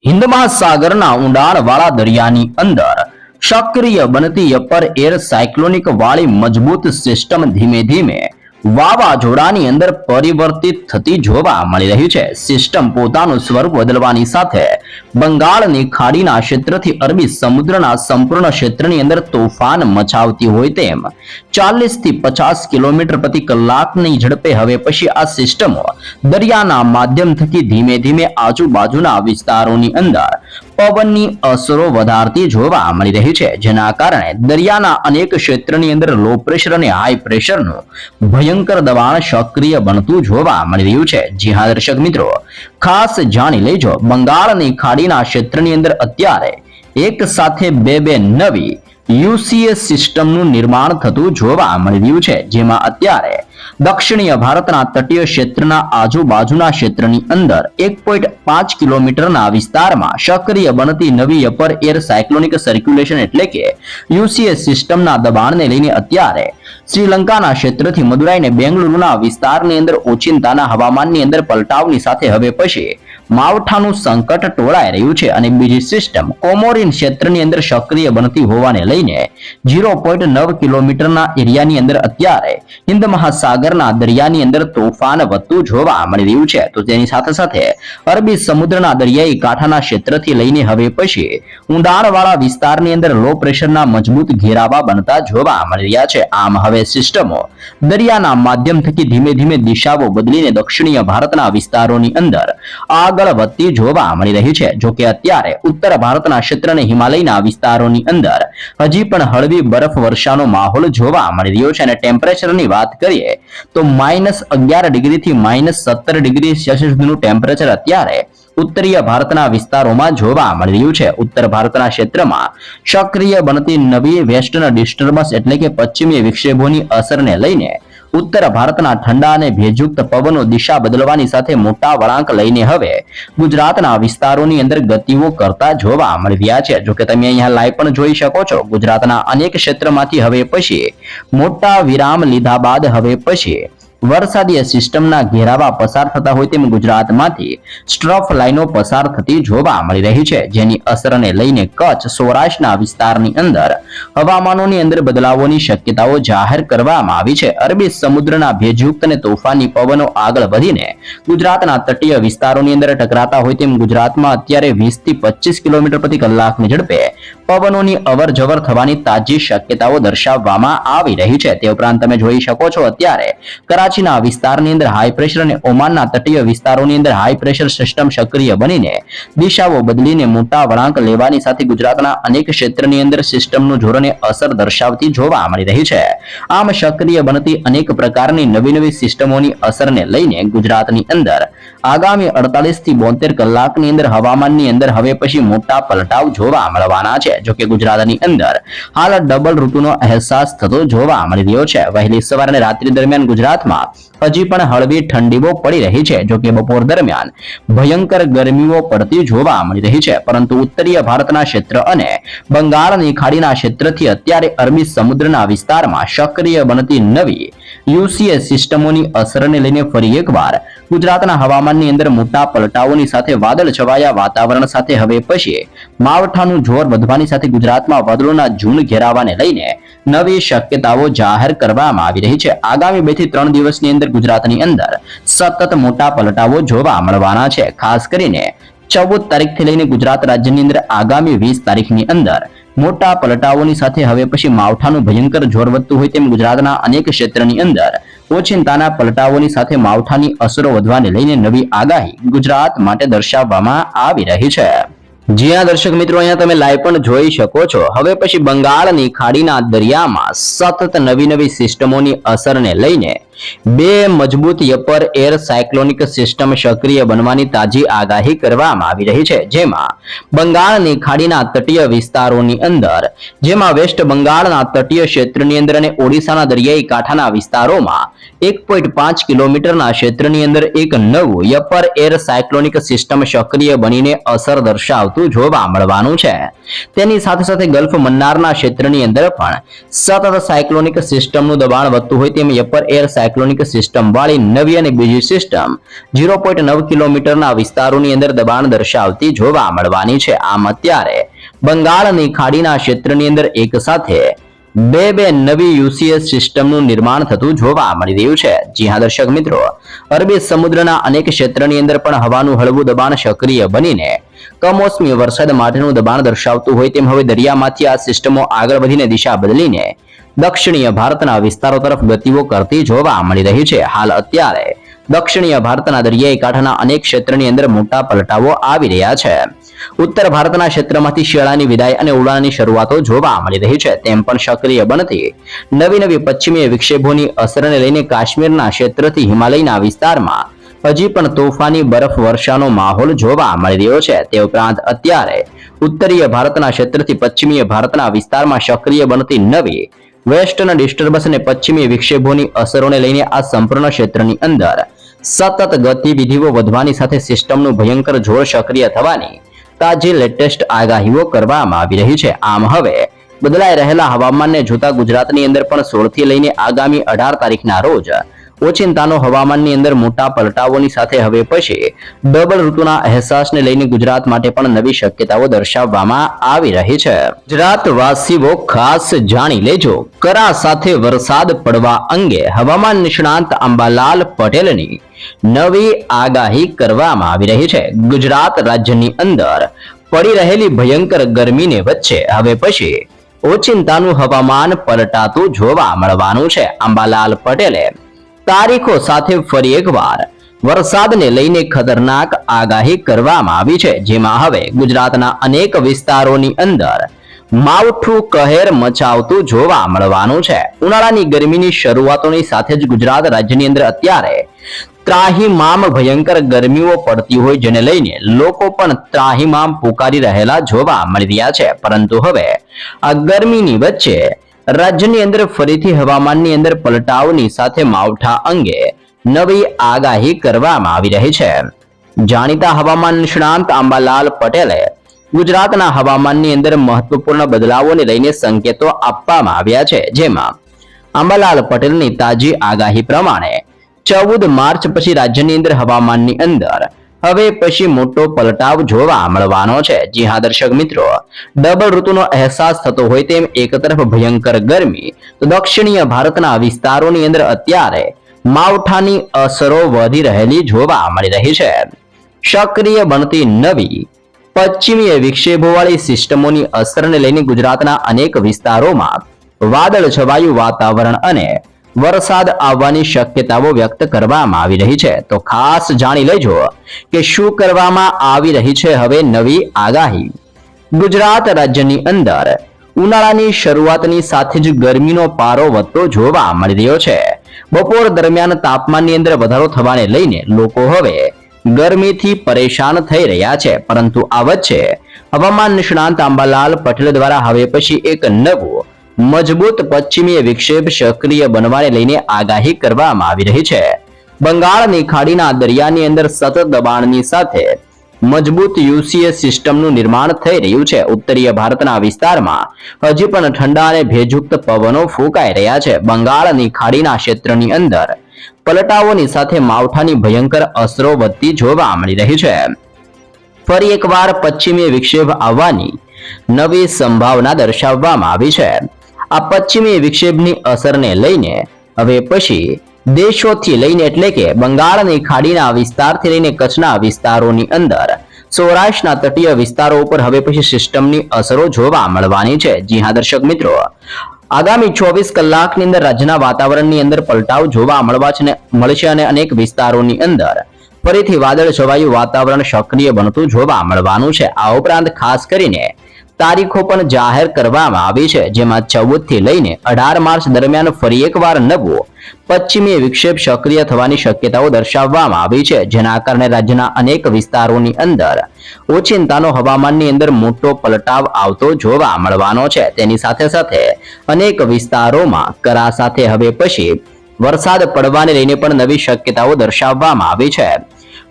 હિન્દ મહાસાગરના ઊંડાણવાળા દરિયાની અંદર સક્રિય બનતી અપર એર સાયક્લોનિક વાળી મજબૂત સિસ્ટમ ધીમે ધીમે વાવાઝોડાની અંદર પરિવર્તિત થતી જોવા મળી રહી છે. સિસ્ટમ પોતાનું સ્વરૂપ બદલવાની સાથે બંગાળની ખાડીના ક્ષેત્રથી અરબી સમુદ્રના સંપૂર્ણ ક્ષેત્રની અંદર તોફાન મચાવતી હોય તેમ 40 થી 50 કિલોમીટર પ્રતિ કલાકની ઝડપે હવે પછી આ સિસ્ટમો દરિયાના માધ્યમ થકી ધીમે ધીમે આજુબાજુના વિસ્તારોની અંદર પવનની અસરો વધારતી જોવા મળી રહી છે, જેના કારણે દરિયાના અનેક ક્ષેત્રની અંદર લો પ્રેશર અને હાઈ પ્રેશરનું ભયંકર દબાણ સક્રિય બનતું જોવા મળી રહ્યું છે. જી હા દર્શક મિત્રો, ખાસ જાણી લેજો, બંગાળની ખાડીના ક્ષેત્રની અંદર અત્યારે એક સાથે બે નવી યુસીએસ સિસ્ટમનું નિર્માણ થતું જોવા મળી રહ્યું છે, જેમાં અત્યારે દક્ષિણીય ભારતના તટીય ક્ષેત્રના આજુબાજુના ક્ષેત્રની અંદર 1.5 કિલોમીટરના વિસ્તારમાં સક્રિય બનતી નવી અપર એર સાયક્લોનિક સર્ક્યુલેશન એટલે કે યુસીએસ સિસ્ટમના દબાણને લઈને અત્યારે શ્રીલંકાના ક્ષેત્રથી મદુરાઈ અને બેંગલુરુના વિસ્તારની અંદર ઓચિંતાના હવામાનની અંદર પલટાવની સાથે હવે પછી માવઠાનું સંકટ ટોળાઈ રહ્યું છે અને બીજી સિસ્ટમ કોમોરિન ક્ષેત્રની અંદર સક્રિય બનતી હોવાને લઈને 0.9 કિલોમીટરના એરિયાની અંદર અત્યારે હિન્દ મહાસાગરના દરિયાની અંદર તોફાન વધતું જોવા મળી રહ્યું છે. તો તેની સાથે સાથે અરબી સમુદ્રના દરિયાઈ કાંઠાના ક્ષેત્રથી લઈને હવે પછી ઊંડાણવાળા વિસ્તારની અંદર લો પ્રેશરના મજબૂત ઘેરાવા બનતા જોવા મળી રહ્યા છે. આમ હવે સિસ્ટમો દરિયાના માધ્યમ થકી ધીમે ધીમે દિશાઓ બદલીને દક્ષિણીય ભારતના વિસ્તારોની અંદર આગળ વધતી જોવા મળી રહી છે. જો કે અત્યારે ઉત્તર ભારતના ક્ષેત્ર અને હિમાલયના વિસ્તારોની અંદર હજી પણ હળવી બરફ વર્ષાનો માહોલ જોવા મળી રહ્યો છે અને ટેમ્પરેચરની વાત કરીએ તો -11 ડિગ્રીથી -17 ડિગ્રી સેલ્સિયસનું ટેમ્પરેચર અત્યારે ઉત્તરીય ભારતના વિસ્તારોમાં જોવા મળી રહ્યું છે. ઉત્તર ભારતના ક્ષેત્રમાં સક્રિય બનતી નવી વેસ્ટર્ન ડિસ્ટર્બન્સ એટલે કે પશ્ચિમી વિક્ષેપોની અસરને લઈને ઉત્તર ભારતના ઠંડા અને ભેજયુક્ત પવનો દિશા બદલવાની સાથે મોટા વળાંક લઈને હવે ગુજરાતના વિસ્તારોની અંદર ગતિઓ કરતા જોવા મળી રહ્યા છે. જો કે તમે અહીંયા લાઈવ પણ જોઈ શકો છો, ગુજરાતના અનેક ક્ષેત્રમાંથી હવે પછી મોટા વિરામ લીધા બાદ હવે પછી વરસાદીય સિસ્ટમના ઘેરાવા પસાર થતા હોય તેમ ગુજરાતમાંથી સ્ટ્રફ લાઈનો પસાર થતી જોવા મળી રહી છે, જેની અસરને લઈને કચ્છ સૌરાષ્ટ્રના વિસ્તારની અંદર હવામાનોની અંદર બદલાવોની શક્યતાઓ જાહેર કરવામાં આવી છે. અરબી સમુદ્રના ભેજયુક્ત અને તોફાની પવનો આગળ વધીને ગુજરાતના તટીય વિસ્તારોની અંદર ટકરાતા હોય તેમ ગુજરાતમાં અત્યારે 20 થી 25 કિલોમીટર પ્રતિ કલાકની ઝડપે પવનોની અવર જવર થવાની તાજી શક્યતાઓ દર્શાવવામાં આવી રહી છે. તે ઉપરાંત તમે જોઈ શકો છો અત્યારે કરાચીના વિસ્તારની અંદર હાઈ પ્રેશર અને ઓમાનના તટીય વિસ્તારોની અંદર હાઈ પ્રેશર સિસ્ટમ સક્રિય બનીને દિશાઓ બદલીને મોટા વળાંક લેવાની સાથે ગુજરાતના અનેક ક્ષેત્રની અંદર સિસ્ટમનું જોરને અસર દર્શાવતી જોવા મળી રહી છે. આમ સક્રિય બનતી અનેક પ્રકારની નવી સિસ્ટમોની અસરને લઈને ગુજરાતની અંદર આગામી 48 થી 72 કલાકની અંદર હવામાનની અંદર હવે પછી મોટા પલટાવ જોવા મળવાના છે. જો કે ગુજરાતની અંદર હાલ ડબલ ઋતુનો અહેસાસ થતો જોવા મળી રહ્યો છે. વહેલી સવાર અને રાત્રિ દરમિયાન ગુજરાતમાં હજી પણ હળવી ઠંડીઓ પડી રહી છે. જો કે બપોર દરમિયાન ભયંકર ગરમીઓ પડતી જોવા મળી રહી છે, પરંતુ ઉત્તરીય ભારતના ક્ષેત્ર અને બંગાળની ખાડીના ક્ષેત્રથી અત્યારે અરબી સમુદ્રના વિસ્તારમાં સક્રિય બનતી નવી યુસીએસ સિસ્ટમોની અસરને લઈને ફરી એકવાર ગુજરાતના હવામાનની અંદર મોટા પલટાઓની સાથે વાદળ છવાયા વાતાવરણ સાથે હવે પછી માવઠાનું જોર વધવાની સાથે ગુજરાતમાં વાદળોના ઝુંડ ઘેરાવાને લઈને નવી શક્યતાઓ જાહેર કરવામાં આવી રહી છે. આગામી 2 થી 3 દિવસની અંદર ગુજરાતની અંદર સતત મોટા પલટાઓ જોવા મળવાના છે. ખાસ કરીને 14 તારીખથી લઈને ગુજરાત રાજ્યની અંદર આગામી 20 તારીખની અંદર મોટા પલટાઓની સાથે હવે પછી માવઠાનું ભયંકર જોર વધતું હોય તેમ ગુજરાતના અનેક ક્ષેત્રની અંદર ઓચિંતાના પલટાઓની સાથે માવઠાની અસરો વધવાને લઈને નવી આગાહી ગુજરાત માટે દર્શાવવામાં આવી રહી છે. જી હા દર્શક મિત્રો, અહીંયા તમે લાઈવ પણ જોઈ શકો છો. હવે પછી બંગાળની ખાડીના દરિયામાં સતત નવી સિસ્ટમોની અસરને લઈને 2 મજબૂત અપર એર સાયક્લોનિક સિસ્ટમ સક્રિય બનવાની તાજી આગાહી કરવામાં આવી રહી છે, જેમાં બંગાળની ખાડીના તટીય વિસ્તારોની અંદર જેમાં વેસ્ટ બંગાળના તટીય ક્ષેત્રની અંદર અને ઓડિશાના દરિયાઈ કાંઠાના વિસ્તારોમાં 1.5 કિલોમીટરના ક્ષેત્રની અંદર એક નવું અપર એર સાયક્લોનિક સિસ્ટમ સક્રિય બનીને અસર દર્શાવતું થતું જોવા મળવાનું છે। તેની સાથે સાથે ગલ્ફ મન્નારના ક્ષેત્રની અંદર પણ સતત સાયક્લોનિક સિસ્ટમનું દબાણ વધતું હોય તેમ અપર એર સાયક્લોનિક સિસ્ટમ વાળી નવી અને બીજી સિસ્ટમ 0.9 કિલોમીટરના વિસ્તારોની અંદર દબાણ દર્શાવતી જોવા મળવાની છે। આમ અત્યારે બંગાળની ખાડીના ક્ષેત્રની અંદર એક સાથે બે નવી યુસીએસ સિસ્ટમનું નિર્માણ થતું જોવા મળી રહ્યું છે। જી હા દર્શક મિત્રો, અરબી સમુદ્રના અનેક ક્ષેત્રની અંદર પણ હવાનું હળવું દબાણ સક્રિય બનીને કમોસમી વરસાદ માટેનું દબાણ દર્શાવતું હોય તેમ હવે દરિયામાંથી આ સિસ્ટમો આગળ વધીને દિશા બદલીને દક્ષિણીય ભારતના વિસ્તારો તરફ ગતિઓ કરતી જોવા મળી રહી છે। હાલ અત્યારે દક્ષિણીય ભારતના દરિયાઈ કાંઠાના અનેક ક્ષેત્રની અંદર મોટા પલટાઓ આવી રહ્યા છે। ઉત્તર ભારતના ક્ષેત્રમાંથી શિયાળાની વિદાય અને ઉડાણની શરૂઆતો જોવા મળી રહી છે। તેમ પણ સક્રિય બનતી નવી પશ્ચિમીય વિક્ષેપોની અસરને લઈને કાશ્મીરના ક્ષેત્રથી હિમાલયના વિસ્તારમાં હજી પણ તોફાની બરફ વર્ષાનો માહોલ જોવા મળી રહ્યો છે। તે ઉપરાંત અત્યારે ઉત્તરીય ભારતના ક્ષેત્રથી પશ્ચિમીય ભારતના વિસ્તારમાં સક્રિય બનતી નવી વેસ્ટર્ન ડિસ્ટર્બન્સ અને પશ્ચિમી વિક્ષેપોની અસરોને લઈને આ સંપૂર્ણ ક્ષેત્રની અંદર સતત ગતિવિધિઓ વધવાની સાથે સિસ્ટમનું ભયંકર જોર સક્રિય થવાની તાજી લેટેસ્ટ આગાહીઓ કરવામાં આવી રહી છે। આમ હવે બદલાઈ રહેલા હવામાનને જોતા ગુજરાતની અંદર પણ 16 થી લઈને આગામી 18 તારીખના રોજ ઓચિંતાનો હવામાનની અંદર મોટા પલટાઓની સાથે હવે પછી ડબલ ઋતુના અહેસાસને લઈને ગુજરાત માટે પણ નવી શક્યતાઓ દર્શાવવામાં આવી રહી છે। ગુજરાત વાસીઓ ખાસ જાણી લેજો, કરા સાથે વરસાદ પડવા અંગે હવામાન નિષ્ણાંત અંબાલાલ પટેલની નવી આગાહી કરવામાં આવી રહી છે। ગુજરાત રાજ્યની અંદર પડી રહેલી ભયંકર ગરમીને વચ્ચે હવે પછી ઓચિંતાનું હવામાન પલટાતું જોવા મળવાનું છે। અંબાલાલ પટેલે તારીખો સાથે ફરી એકવાર વરસાદને લઈને ખતરનાક આગાહી કરવામાં આવી છે, જેમાં હવે ગુજરાતના અનેક વિસ્તારોની અંદર માવઠું કહેર મચાવતું જોવા મળવાનું છે। ઉનાળાની ગરમીની શરૂઆતોની સાથે જ ગુજરાત રાજ્યની અંદર અત્યારે ત્રાહિમામ ભયંકર ગરમીઓ પડતી હોય જેને લઈને લોકો પણ ત્રાહિમામ પુકારી રહેલા જોવા મળી રહ્યા છે। પરંતુ હવે આ ગરમીની વચ્ચે રાજ્યની અંદર ફરીથી હવામાનની અંદર પલટાવની સાથે માવઠા અંગે નવી આગાહી કરવામાં આવી રહી છે। જાણીતા હવામાન નિષ્ણાંત અંબાલાલ પટેલે ગુજરાતના હવામાનની અંદર મહત્વપૂર્ણ બદલાવોને લઈને સંકેતો આપવામાં આવ્યા છે, જેમાં અંબાલાલ પટેલની તાજી આગાહી પ્રમાણે 14 માર્ચ પછી રાજ્યની અંદર હવામાનની અંદર હવે પછી મોટો પલટાવ જોવા મળવાનો છે। જી હા દર્શક મિત્રો, ડબલ ઋતુનો અહેસાસ થતો હોય તેમ એક તરફ ભયંકર ગરમી તો દક્ષિણીય ભારતના વિસ્તારોની અંદર અત્યારે માવઠાની અસરો વધી રહેલી જોવા મળી રહી છે। સક્રિય બનતી નવી પશ્ચિમીય વિક્ષેપોવાળી સિસ્ટમોની અસરને લઈને ગુજરાતના અનેક વિસ્તારોમાં વાદળ છવાયું વાતાવરણ અને વરસાદ આવવાની શક્યતાઓ વ્યક્ત કરવામાં આવી રહી છે। તો ખાસ જાણી લેજો કે શું કરવામાં આવી રહી છે હવે નવી આગાહી। ગુજરાત રાજ્યની અંદર ઉનાળાની શરૂઆતની સાથે જ ગરમીનો પારો વધતો જોવા મળી રહ્યો છે। બપોર દરમિયાન તાપમાનની અંદર વધારો થવાને લઈને લોકો હવે ગરમીથી પરેશાન થઈ રહ્યા છે, પરંતુ આ વચ્ચે હવામાન નિષ્ણાંત અંબાલાલ પટેલ દ્વારા હવે પછી એક નવું મજબૂત પશ્ચિમીય વિક્ષેપ સક્રિય બનવાને લઈને આગાહી કરવામાં આવી રહી છે। બંગાળની ખાડીના દરિયાની અંદર સતત દબાણની સાથે મજબૂત યુસીએસ સિસ્ટમનું નિર્માણ થઈ રહ્યું છે। ઉત્તરીય ભારતના વિસ્તારમાં હજી પણ ઠંડા અને ભેજયુક્ત પવનો ફૂંકાઈ રહ્યા છે। બંગાળની ખાડીના ક્ષેત્રની અંદર પલટાઓની સાથે માવઠાની ભયંકર અસરો વધતી જોવા મળી રહી છે। ફરી એકવાર પશ્ચિમી વિક્ષેપ આવવાની નવી સંભાવના દર્શાવવામાં આવી છે। આ પશ્ચિમી વિક્ષેપની અસરને લઈને હવે પછી દેશોથી લઈને એટલે કે બંગાળની ખાડીના વિસ્તારથી લઈને કચ્છના વિસ્તારોની અંદર સૌરાષ્ટ્રના તટીય વિસ્તારો ઉપર હવે પછી સિસ્ટમની અસરો જોવા મળવાની છે। જી હા દર્શક મિત્રો, આગામી 24 કલાકની અંદર રાજ્યના વાતાવરણની અંદર પલટાવ જોવા મળશે અને અનેક વિસ્તારોની અંદર ફરીથી વાદળ છવાયું વાતાવરણ સક્રિય બનતું જોવા મળવાનું છે। આ ઉપરાંત ખાસ કરીને તારીખો પણ જાહેર કરવામાં આવી છે, જેમાં 14 થી લઈને 18 માર્ચ દરમિયાન ફરી એકવાર નવો પશ્ચિમી વિક્ષેપ સક્રિય થવાની શક્યતાઓ દર્શાવવામાં આવી છે, જેના કારણે રાજ્યના અનેક વિસ્તારોની અંદર ઓચિંતાનો હવામાનની અંદર મોટો પલટાવ આવતો જોવા મળવાનો છે। તેની સાથે સાથે અનેક વિસ્તારોમાં કરા સાથે હવે પછી વરસાદ પડવાને લઈને પણ નવી શક્યતાઓ દર્શાવવામાં આવી છે।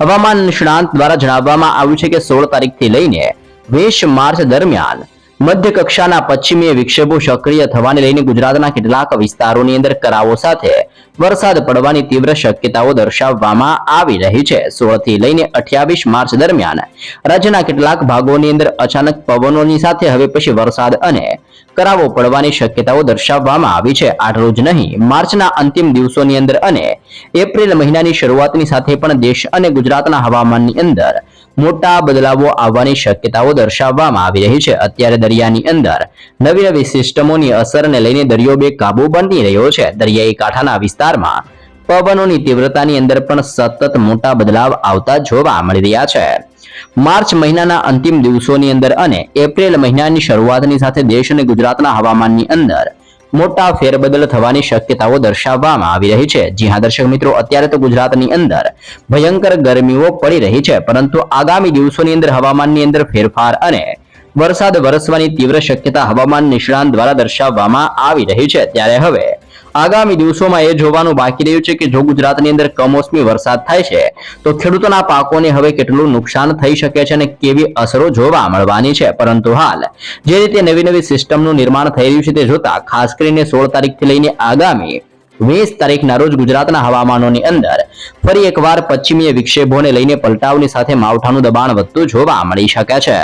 હવામાન નિષ્ણાંત દ્વારા જણાવવામાં આવ્યું છે કે 16 તારીખથી લઈને 20 માર્ચ દરમિયાન મધ્ય કક્ષાના પશ્ચિમીય વિક્ષેપો સક્રિય થવાને લઈને ગુજરાતના કેટલાક વિસ્તારોની અંદર કરાવો સાથે વરસાદ પડવાની તીવ્ર શક્યતાઓ દર્શાવવામાં આવી રહી છે. 16 થી લઈને 28 માર્ચ દરમિયાન રાજ્યના કેટલાક ભાગોની અંદર અચાનક પવનોની સાથે હવે પછી વરસાદ અને કરાવો પડવાની શક્યતાઓ દર્શાવવામાં આવી છે. આટલું જ નહીં, માર્ચના અંતિમ દિવસોની અંદર અને એપ્રિલ મહિનાની શરૂઆતની સાથે પણ દેશ અને ગુજરાતના હવામાનની અંદર મોટા બદલાવો આવવાની શક્યતાઓ દર્શાવવામાં આવી રહી છે. અત્યારે દરિયાની અંદર નવી નવી સિસ્ટમોની અસરને લઈને દરિયો બેકાબુ બની રહ્યો છે. દરિયાઈ કાંઠાના વિસ્તારમાં પવનોની તીવ્રતાની અંદર પણ સતત મોટા બદલાવ આવતા જોવા મળી રહ્યા છે. માર્ચ મહિનાના અંતિમ દિવસોની અંદર અને એપ્રિલ મહિનાની શરૂઆતની સાથે દેશ અને ગુજરાતના હવામાનની અંદર મોટા ફેરબદલ થવાની શક્યતાઓ દર્શાવવામાં આવી રહી છે. જી હા દર્શક મિત્રો, અત્યારે તો ગુજરાતની અંદર ભયંકર ગરમીઓ પડી રહી છે, પરંતુ આગામી દિવસોની અંદર હવામાનની અંદર ફેરફાર અને વરસાદ વરસવાની તીવ્ર શક્યતા હવામાન નિષ્ણાંત દ્વારા દર્શાવવામાં આવી રહી છે. ત્યારે હવે આગામી દિવસોમાં એ જોવાનું બાકી રહ્યું છે કે જો ગુજરાતની અંદર કમોસમી વરસાદ થાય છે તો ખેડૂતોના પાકોને હવે કેટલું નુકસાન થઈ શકે છે અને કેવી અસરો જોવા મળવાની છે. પરંતુ હાલ જે રીતે નવી નવી સિસ્ટમનું નિર્માણ થઈ રહ્યું છે તે જોતા ખાસ કરીને 16 તારીખથી લઈને આગામી 20 તારીખના રોજ ગુજરાતના હવામાનોની અંદર ફરી એકવાર પશ્ચિમીય વિક્ષેપોને લઈને પલટાવની સાથે માવઠાનું દબાણ વધતું જોવા મળી શકે છે.